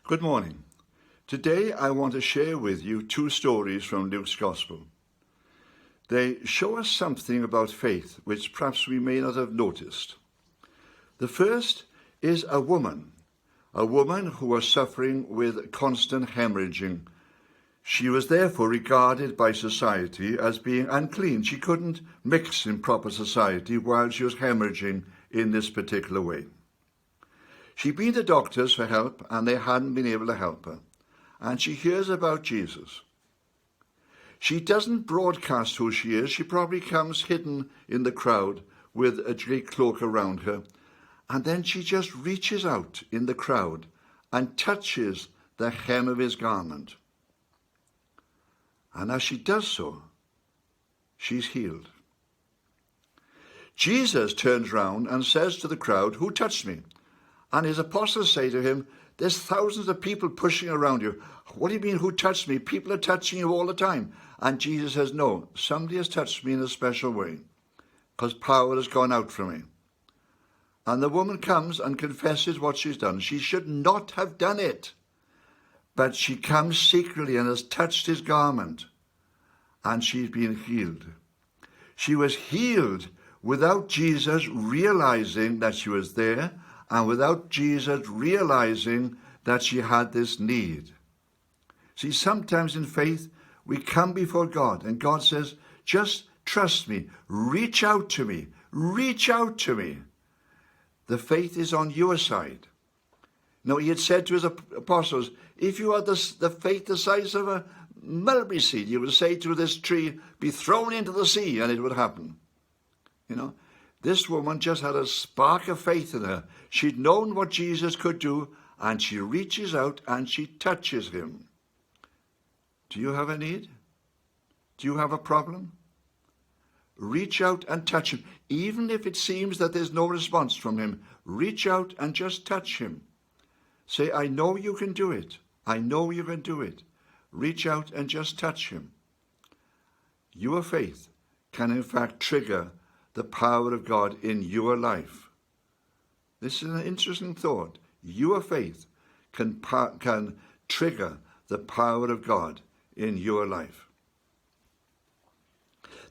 Good morning. Today I want to share with you two stories from Luke's Gospel. They show us something about faith which perhaps we may not have noticed. The first is a woman who was suffering with constant hemorrhaging. She was therefore regarded by society as being unclean. She couldn't mix in proper society while she was hemorrhaging in this particular way. She'd been to doctors for help and they hadn't been able to help her. And she hears about Jesus. She doesn't broadcast who she is. She probably comes hidden in the crowd with a great cloak around her. And then she just reaches out in the crowd and touches the hem of his garment. And as she does so, she's healed. Jesus turns round and says to the crowd, "Who touched me?" And his apostles say to him, "There's thousands of people pushing around you. What do you mean, who touched me? People are touching you all the time." And Jesus says, "No, somebody has touched me in a special way, because power has gone out from me." And the woman comes and confesses what she's done. She should not have done it, but she comes secretly and has touched his garment, and she's been healed. She was healed without Jesus realizing that she was there, and without Jesus realizing that she had this need. See, sometimes in faith, we come before God, and God says, "Just trust me, reach out to me, reach out to me." The faith is on your side. No, he had said to his apostles, if you had the faith the size of a mulberry seed, you would say to this tree, "Be thrown into the sea," and it would happen. This woman just had a spark of faith in her. She'd known what Jesus could do, and she reaches out and she touches him. Do you have a need? Do you have a problem? Reach out and touch him. Even if it seems that there's no response from him, reach out and just touch him. Say, "I know you can do it. I know you can do it." Reach out and just touch him. Your faith can in fact trigger the power of God in your life. This is an interesting thought. Your faith can trigger the power of God in your life.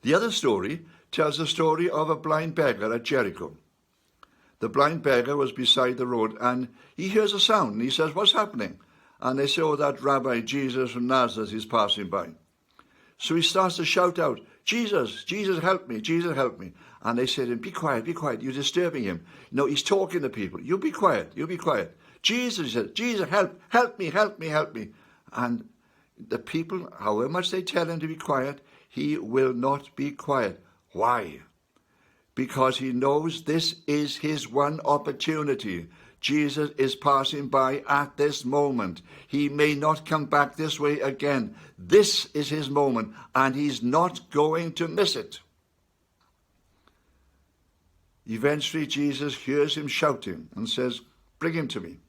The other story tells the story of a blind beggar at Jericho. The blind beggar was beside the road and he hears a sound and he says, "What's happening?" And they say, "Oh, that Rabbi Jesus from Nazareth is passing by." So he starts to shout out, "Jesus, Jesus, help me, Jesus, help me." And they said to him, be quiet, you're disturbing him. No, he's talking to people. You be quiet, you be quiet. Jesus, he said, "Jesus, help me, help me, help me." And the people, however much they tell him to be quiet, he will not be quiet. Why? Because he knows this is his one opportunity. Jesus is passing by at this moment. He may not come back this way again. This is his moment, and he's not going to miss it. Eventually, Jesus hears him shouting and says, "Bring him to me."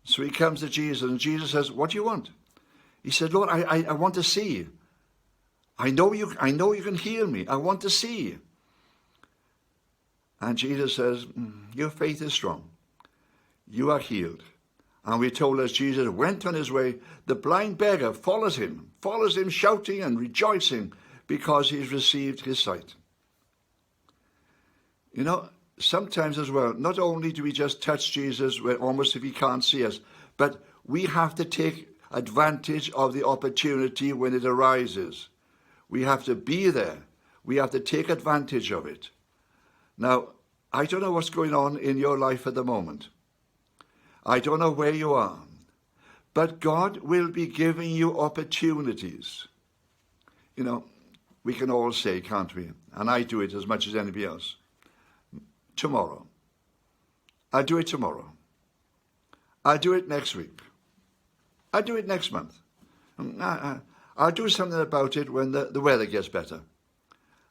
So he comes to Jesus, and Jesus says, "What do you want?" He said, "Lord, I want to see. I know you can heal me. I want to see." And Jesus says, "Your faith is strong. You are healed." And we're told as Jesus went on his way, the blind beggar follows him shouting and rejoicing because he's received his sight. Sometimes as well, not only do we just touch Jesus almost if he can't see us, but we have to take advantage of the opportunity when it arises. We have to be there. We have to take advantage of it. Now, I don't know what's going on in your life at the moment. I don't know where you are, but God will be giving you opportunities. We can all say, can't we? And I do it as much as anybody else. Tomorrow. I'll do it tomorrow. I'll do it next week. I'll do it next month. I'll do something about it when the weather gets better.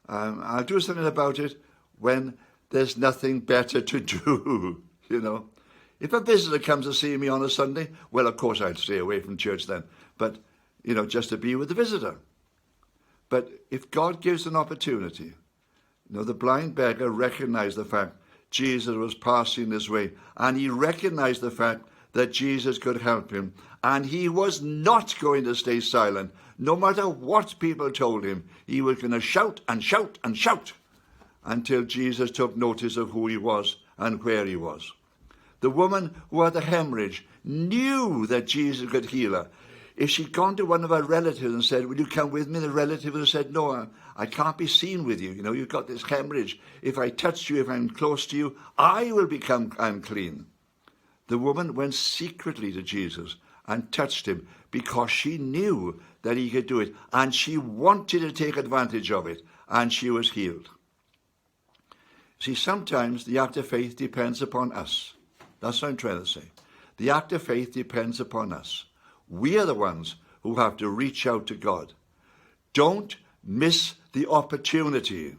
I'll do something about it when there's nothing better to do, If a visitor comes to see me on a Sunday, well, of course I'd stay away from church then. But, just to be with the visitor. But if God gives an opportunity, the blind beggar recognized the fact Jesus was passing this way. And he recognized the fact that Jesus could help him, and he was not going to stay silent. No matter what people told him, he was going to shout and shout and shout until Jesus took notice of who he was and where he was. The woman who had the haemorrhage knew that Jesus could heal her. If she'd gone to one of her relatives and said, "Will you come with me?" the relative would have said, "No, I can't be seen with you. You know, you've got this haemorrhage. If I touch you, if I'm close to you, I will become unclean." The woman went secretly to Jesus and touched him because she knew that he could do it, and she wanted to take advantage of it, and she was healed. See, sometimes the act of faith depends upon us. That's what I'm trying to say. The act of faith depends upon us. We are the ones who have to reach out to God. Don't miss the opportunity.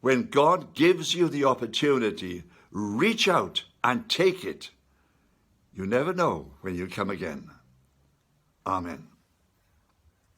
When God gives you the opportunity, reach out and take it. You never know when you'll come again. Amen.